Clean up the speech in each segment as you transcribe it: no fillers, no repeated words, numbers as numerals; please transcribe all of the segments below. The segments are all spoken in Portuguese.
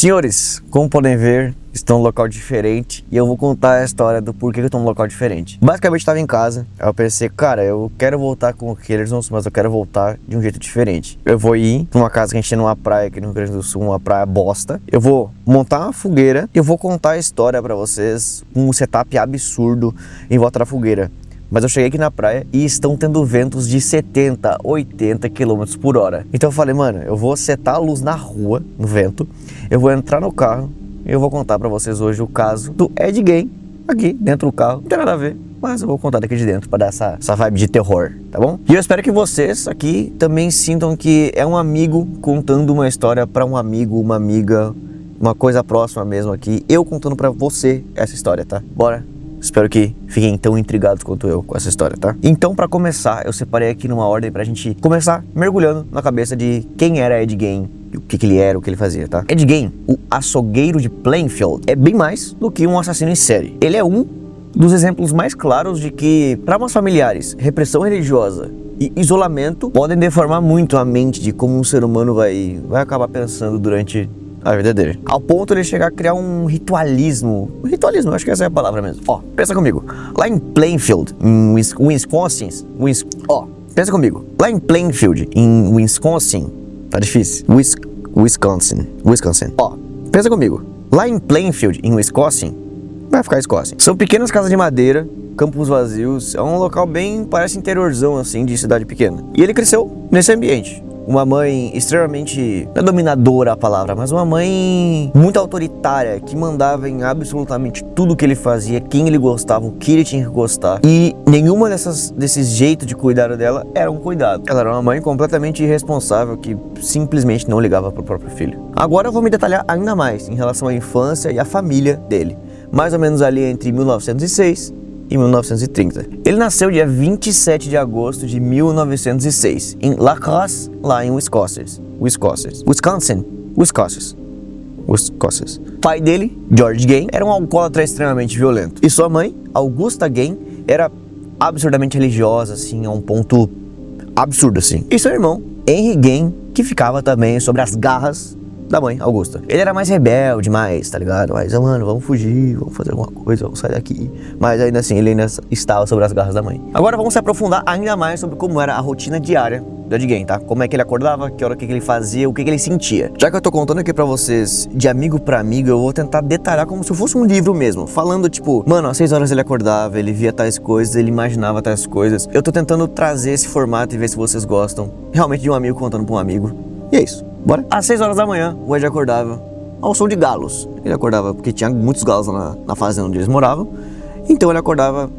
Senhores, como podem ver, estou num local diferente e eu vou contar a história do porquê que eu estou num local diferente. Basicamente, estava em casa, aí eu pensei, cara, eu quero voltar com o Killersons, mas eu quero voltar de um jeito diferente. Eu vou ir pra uma casa que a gente tem numa praia aqui no Rio Grande do Sul, uma praia bosta. Eu vou montar uma fogueira e eu vou contar a história pra vocês com um setup absurdo em volta da fogueira. Mas eu cheguei aqui na praia e estão tendo ventos de 70, 80 km por hora. Então eu falei, mano, eu vou setar a luz na rua, no vento, eu vou entrar no carro e eu vou contar pra vocês hoje o caso do Ed Gein, aqui dentro do carro. Não tem nada a ver, mas eu vou contar daqui de dentro pra dar essa vibe de terror, tá bom? E eu espero que vocês aqui também sintam que é um amigo contando uma história pra um amigo, uma amiga, uma coisa próxima mesmo aqui. Eu contando pra você essa história, tá? Bora! Espero que fiquem tão intrigados quanto eu com essa história, tá? Então, pra começar, eu separei aqui numa ordem pra gente começar mergulhando na cabeça de quem era Ed Gein, o que ele era, o que ele fazia, tá? Ed Gein, o açougueiro de Plainfield, é bem mais do que um assassino em série. Ele é um dos exemplos mais claros de que traumas familiares, repressão religiosa e isolamento podem deformar muito a mente de como um ser humano vai acabar pensando durante a vida dele. Ao ponto de ele chegar a criar um ritualismo, acho que essa é a palavra mesmo. Ó, pensa comigo, lá em Plainfield, em Wisconsin, pensa comigo, lá em Plainfield, em Wisconsin, tá difícil, Wisconsin, ó, pensa comigo, lá em Plainfield, em Wisconsin, vai ficar Wisconsin, são pequenas casas de madeira, campos vazios, é um local bem, parece interiorzão assim, de cidade pequena. E ele cresceu nesse ambiente. Uma mãe extremamente, não é dominadora a palavra, mas uma mãe muito autoritária, que mandava em absolutamente tudo que ele fazia, quem ele gostava, o que ele tinha que gostar. E nenhuma desses jeitos de cuidar dela era um cuidado. Ela era uma mãe completamente irresponsável, que simplesmente não ligava pro próprio filho. Agora eu vou me detalhar ainda mais em relação à infância e à família dele. Mais ou menos ali entre 1906 e 1930. Ele nasceu dia 27 de agosto de 1906, em La Crosse, lá em Wisconsin. O pai dele, George Gein, era um alcoólatra extremamente violento. E sua mãe, Augusta Gein, era absurdamente religiosa, assim, a um ponto absurdo, assim. E seu irmão, Henry Gein, que ficava também sobre as garras da mãe, Augusta. Ele era mais rebelde, tá ligado? Mas, mano, vamos fugir, vamos fazer alguma coisa, vamos sair daqui. Mas ainda assim, ele ainda estava sobre as garras da mãe. Agora vamos se aprofundar ainda mais sobre como era a rotina diária do Ed Gein, tá? Como é que ele acordava, que hora que ele fazia, o que ele sentia. Já que eu tô contando aqui pra vocês de amigo pra amigo, eu vou tentar detalhar como se fosse um livro mesmo. Falando, tipo, mano, às 6 horas ele acordava, ele via tais coisas, ele imaginava tais coisas. Eu tô tentando trazer esse formato e ver se vocês gostam realmente de um amigo contando pra um amigo. E é isso. Bora? Às 6 horas da manhã, o Ed acordava ao som de galos. Ele acordava porque tinha muitos galos na fazenda onde eles moravam. Então ele acordava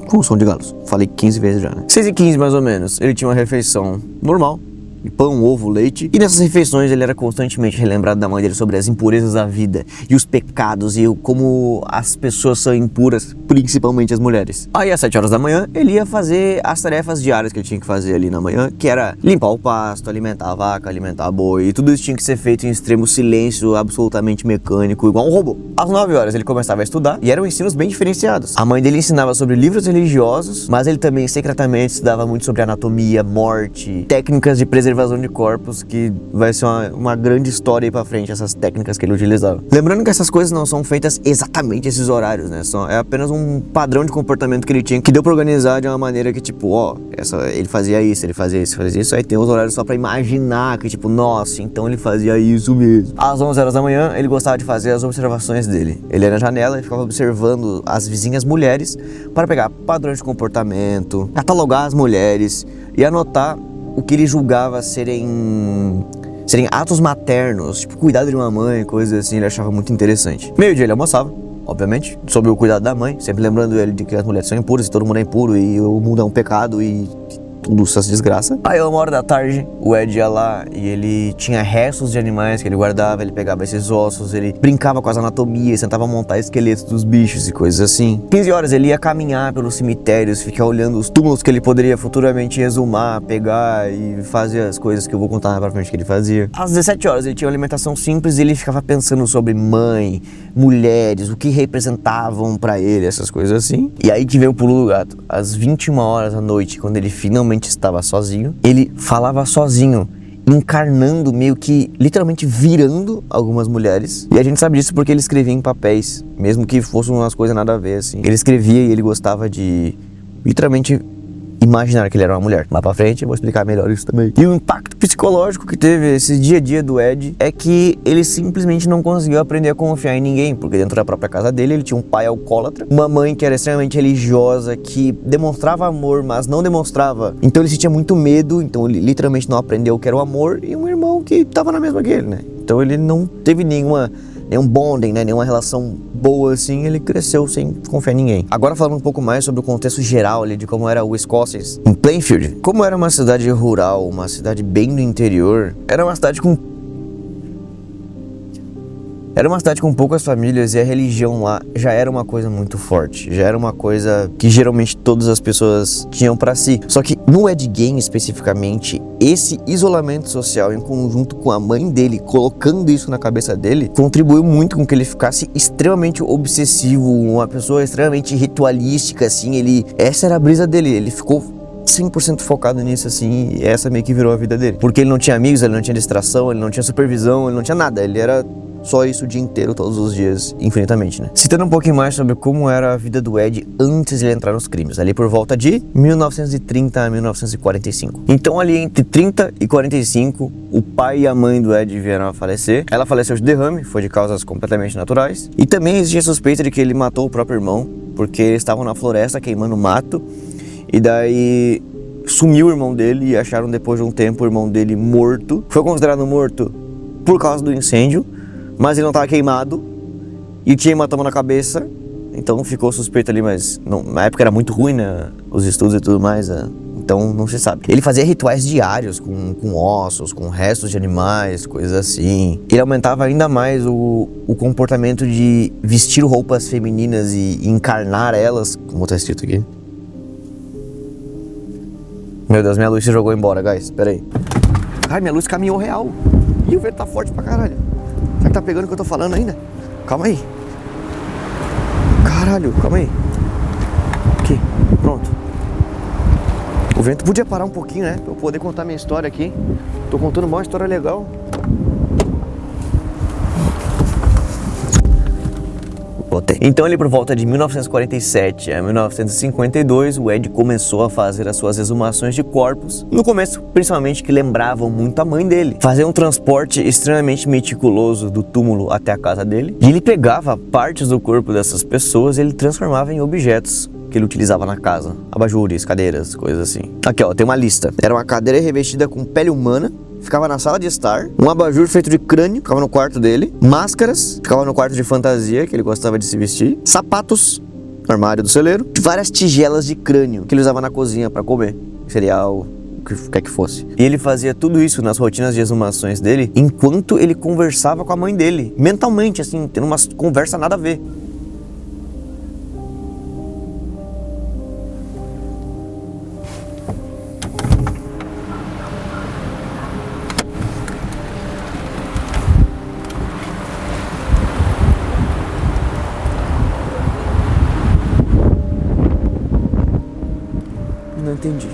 com o som de galos. Falei 15 vezes já, né? 6h15 mais ou menos, ele tinha uma refeição normal. De pão, ovo, leite. E nessas refeições ele era constantemente relembrado da mãe dele sobre as impurezas da vida e os pecados e como as pessoas são impuras, principalmente as mulheres. Aí às 7 horas da manhã ele ia fazer as tarefas diárias que ele tinha que fazer ali na manhã, que era limpar o pasto, alimentar a vaca, alimentar a boi, e tudo isso tinha que ser feito em extremo silêncio, absolutamente mecânico, igual um robô. Às 9 horas ele começava a estudar e eram ensinos bem diferenciados. A mãe dele ensinava sobre livros religiosos, mas ele também secretamente estudava muito sobre anatomia, morte, técnicas de preservação de corpos, que vai ser uma grande história aí pra frente, essas técnicas que ele utilizava. Lembrando que essas coisas não são feitas exatamente esses horários, né? É apenas um padrão de comportamento que ele tinha, que deu pra organizar de uma maneira que, tipo, ele fazia isso, ele fazia isso, aí tem os horários só pra imaginar que, tipo, nossa, então ele fazia isso mesmo. Às 11 horas da manhã, ele gostava de fazer as observações dele. Ele ia na janela e ficava observando as vizinhas mulheres para pegar padrões de comportamento, catalogar as mulheres e anotar o que ele julgava serem atos maternos, tipo cuidado de uma mãe, coisas assim, ele achava muito interessante. Meio-dia ele almoçava, obviamente, sob o cuidado da mãe, sempre lembrando ele de que as mulheres são impuras, e todo mundo é impuro, e o mundo é um pecado, e tudo essas desgraças. Aí, 1h da tarde, o Ed ia lá e ele tinha restos de animais que ele guardava, ele pegava esses ossos, ele brincava com as anatomias, tentava montar esqueletos dos bichos e coisas assim. 15 horas ele ia caminhar pelos cemitérios, ficar olhando os túmulos que ele poderia futuramente exumar, pegar e fazer as coisas que eu vou contar pra frente que ele fazia. Às 17 horas ele tinha uma alimentação simples e ele ficava pensando sobre mãe, mulheres, o que representavam pra ele, essas coisas assim. E aí que veio o pulo do gato. Às 21 horas da noite, quando ele finalmente estava sozinho, ele falava sozinho encarnando, meio que literalmente virando algumas mulheres. E a gente sabe disso porque ele escrevia em papéis, mesmo que fossem umas coisas nada a ver, assim. Ele escrevia e ele gostava de literalmente imaginar que ele era uma mulher. Mais pra frente eu vou explicar melhor isso também. E o impacto psicológico que teve esse dia a dia do Ed é que ele simplesmente não conseguiu aprender a confiar em ninguém, porque dentro da própria casa dele ele tinha um pai alcoólatra, uma mãe que era extremamente religiosa, que demonstrava amor, mas não demonstrava. Então ele sentia muito medo, então ele literalmente não aprendeu o que era o amor, e um irmão que tava na mesma que ele, né? Então ele não teve nenhum bonding, né? Nenhuma relação boa assim, ele cresceu sem confiar em ninguém. Agora falando um pouco mais sobre o contexto geral ali de como era o Escócia em Plainfield. Como era uma cidade rural, uma cidade bem do interior, era uma cidade com poucas famílias, e a religião lá já era uma coisa muito forte, já era uma coisa que geralmente todas as pessoas tinham pra si. Só que no Ed Gein especificamente, esse isolamento social em conjunto com a mãe dele, colocando isso na cabeça dele, contribuiu muito com que ele ficasse extremamente obsessivo, uma pessoa extremamente ritualística, assim. Essa era a brisa dele, ele ficou 100% focado nisso, assim, e essa meio que virou a vida dele. Porque ele não tinha amigos, ele não tinha distração, ele não tinha supervisão, ele não tinha nada, ele era só isso o dia inteiro, todos os dias, infinitamente, né? Citando um pouquinho mais sobre como era a vida do Ed antes de ele entrar nos crimes, ali por volta de 1930 a 1945. Então ali entre 30 e 45, o pai e a mãe do Ed vieram a falecer. Ela faleceu de derrame, foi de causas completamente naturais. E também existia suspeita de que ele matou o próprio irmão, porque eles estavam na floresta queimando mato, e daí sumiu o irmão dele e acharam depois de um tempo o irmão dele morto. Foi considerado morto por causa do incêndio, mas ele não estava queimado e tinha hematoma na cabeça, então ficou suspeito ali, mas não, na época era muito ruim, né, os estudos e tudo mais, então não se sabe. Ele fazia rituais diários com ossos, com restos de animais, coisas assim. Ele aumentava ainda mais o comportamento de vestir roupas femininas e encarnar elas, como está escrito aqui. Meu Deus, minha luz se jogou embora, guys, pera aí. Ai, minha luz caminhou real e o vento tá forte pra caralho. Será que tá pegando o que eu tô falando ainda? Calma aí. Caralho, calma aí. Aqui, pronto. O vento podia parar um pouquinho, né? Pra eu poder contar minha história aqui. Tô contando uma história legal. Então ali por volta de 1947 a 1952, o Ed começou a fazer as suas exumações de corpos. No começo, principalmente, que lembravam muito a mãe dele. Fazia um transporte extremamente meticuloso do túmulo até a casa dele. E ele pegava partes do corpo dessas pessoas e ele transformava em objetos que ele utilizava na casa. Abajures, cadeiras, coisas assim. Aqui ó, tem uma lista. Era uma cadeira revestida com pele humana, ficava na sala de estar. Um abajur feito de crânio, ficava no quarto dele. Máscaras, ficava no quarto de fantasia, que ele gostava de se vestir. Sapatos, no armário do celeiro. Várias tigelas de crânio, que ele usava na cozinha para comer cereal, o que quer que fosse. E ele fazia tudo isso nas rotinas de exumações dele, enquanto ele conversava com a mãe dele. Mentalmente, assim, tendo uma conversa nada a ver. Não entendi.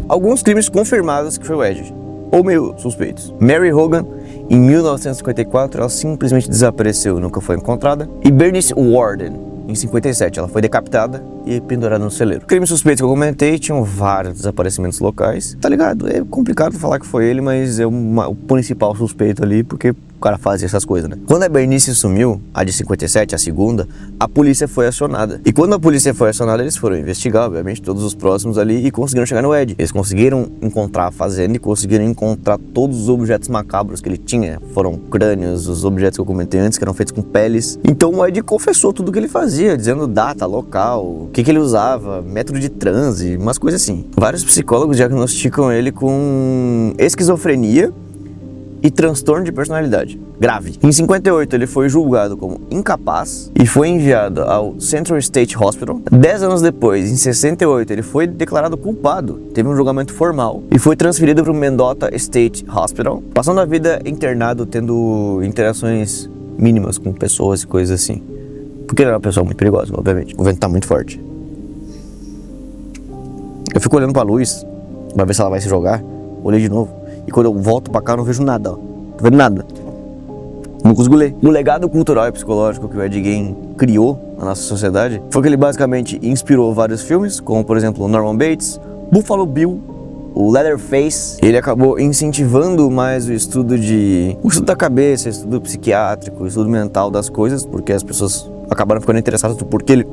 Alguns crimes confirmados que foi o Ed, ou meio suspeitos. Mary Hogan, em 1954, ela simplesmente desapareceu, nunca foi encontrada. E Bernice Warden, em 57, ela foi decapitada e pendurada no celeiro. Crimes suspeitos que eu comentei tinham vários desaparecimentos locais. Tá ligado? É complicado falar que foi ele, mas é o principal suspeito ali, porque o cara fazia essas coisas, né? Quando a Bernice sumiu, a de 57, a segunda, a polícia foi acionada. E quando a polícia foi acionada, eles foram investigar, obviamente, todos os próximos ali e conseguiram chegar no Ed. Eles conseguiram encontrar a fazenda e conseguiram encontrar todos os objetos macabros que ele tinha. Foram crânios, os objetos que eu comentei antes, que eram feitos com peles. Então o Ed confessou tudo o que ele fazia, dizendo data, local, o que ele usava, método de transe, umas coisas assim. Vários psicólogos diagnosticam ele com esquizofrenia e transtorno de personalidade grave. Em 58 ele foi julgado como incapaz e foi enviado ao Central State Hospital. 10 anos depois, em 68, ele foi declarado culpado, teve um julgamento formal e foi transferido para o Mendota State Hospital, passando a vida internado, tendo interações mínimas com pessoas e coisas assim, porque ele era uma pessoa muito perigosa, obviamente. O vento tá muito forte. Eu fico olhando pra luz pra ver se ela vai se jogar. Olhei de novo E quando eu volto pra cá, eu não vejo nada, ó. Tô vendo nada. Não consigo ler. O legado cultural e psicológico que o Ed Gein criou na nossa sociedade foi que ele basicamente inspirou vários filmes, como por exemplo Norman Bates, Buffalo Bill, o Leatherface. Ele acabou incentivando mais o estudo da cabeça, o estudo psiquiátrico, o estudo mental das coisas, porque as pessoas acabaram ficando interessadas no porquê ele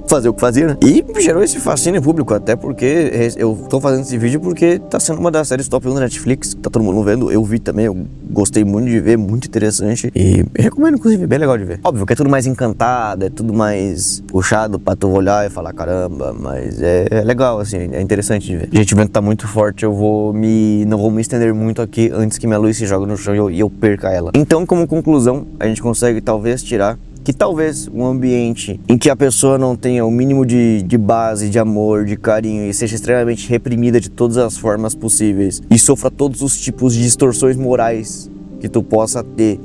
fazer o que fazia, né? E gerou esse fascínio público, até porque eu tô fazendo esse vídeo porque tá sendo uma das séries top 1 da Netflix, tá todo mundo vendo, eu vi também, eu gostei muito de ver, muito interessante e recomendo, inclusive, bem legal de ver. Óbvio que é tudo mais encantado, é tudo mais puxado pra tu olhar e falar caramba, mas é legal, assim, é interessante de ver. Gente, o vento tá muito forte, não vou me estender muito aqui antes que minha luz se jogue no chão e eu perca ela. Então, como conclusão, a gente consegue talvez tirar que talvez um ambiente em que a pessoa não tenha o mínimo de base, de amor, de carinho e seja extremamente reprimida de todas as formas possíveis e sofra todos os tipos de distorções morais que tu possa ter,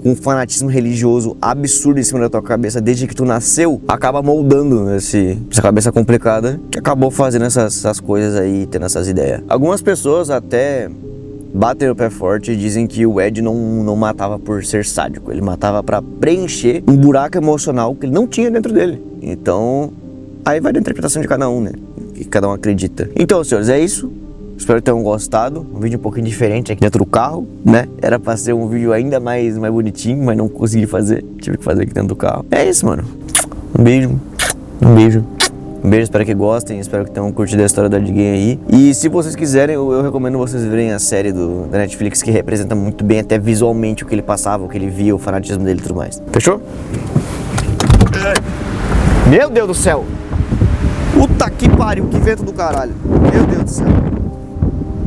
um fanatismo religioso absurdo em cima da tua cabeça desde que tu nasceu, acaba moldando essa cabeça complicada que acabou fazendo essas coisas aí, tendo essas ideias. Algumas pessoas até batem o pé forte e dizem que o Ed não matava por ser sádico, ele matava pra preencher um buraco emocional que ele não tinha dentro dele. Então, aí vai da interpretação de cada um, né? Que cada um acredita. Então, senhores, é isso. Espero que tenham gostado. Um vídeo um pouquinho diferente aqui dentro do carro, né? Era pra ser um vídeo ainda mais bonitinho, mas não consegui fazer. Tive que fazer aqui dentro do carro. É isso, mano. Um beijo. Um beijo. Um beijo, espero que gostem, espero que tenham curtido a história do Ed Gein aí. E se vocês quiserem, eu recomendo vocês verem a série da Netflix, que representa muito bem, até visualmente, o que ele passava, o que ele via, o fanatismo dele e tudo mais. Fechou? Meu Deus do céu! Puta que pariu, que vento do caralho! Meu Deus do céu!